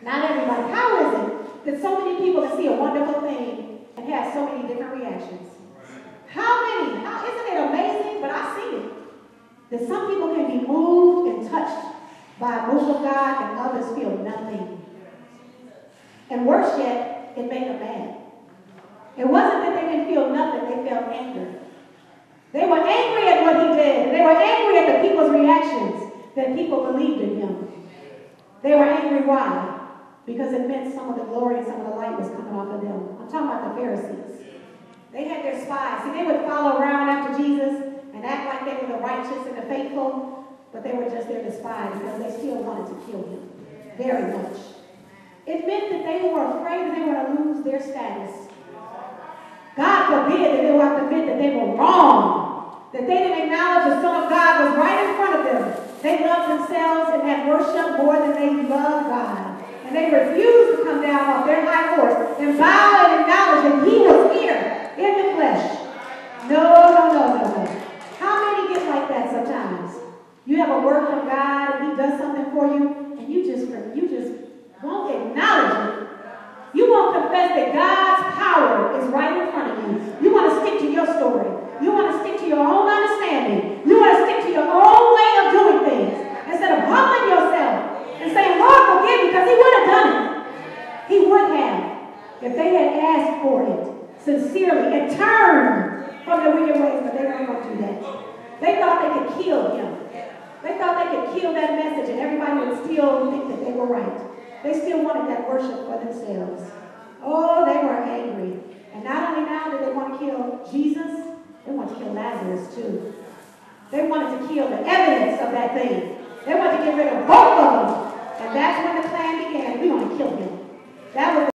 Not everybody. How is it that so many people can see a wonderful thing and have so many different reactions? How many? Isn't it amazing? But I see it. That some people can be moved and touched by a move of God and others feel nothing. And worse yet, it made them mad. It wasn't that they didn't feel nothing, they felt anger. They were angry at what he did. They were angry at the people's reactions that people believed in him. They were angry, why? Because it meant some of the glory and some of the light was coming off of them. I'm talking about the Pharisees. They had their spies. See, they would follow around after Jesus and act like they were the righteous and the faithful, but they were just there to spy because they still wanted to kill him. Very much. It meant that they were afraid that they were going to lose their status. God forbid that they would have to admit that they were wrong, that they didn't acknowledge the Son of God was right in front of them. They loved themselves and had worship more than they loved God. And they refused to come down off their high horse and bow and acknowledge that he was here in the flesh. No. How many get like that sometimes? You have a word from God and he does something for you and you just won't acknowledge it. You won't confess that God's power is right in front of you. You want to stick to your story. You want to stick to your own understanding. You want to stick to your own way of doing things instead of humbling yourself and saying, Lord, forgive me, because he would have done it. He would have if they had asked for it sincerely and turned from their wicked ways, but they weren't going to do that. They thought they could kill him. They thought they could kill that message and everybody would still think that they were right. They still wanted that worship for themselves. Oh, they were angry. And not only now did they want to kill Jesus, they wanted to kill Lazarus too. They wanted to kill the evidence of that thing. They wanted to get rid of both of them. And that's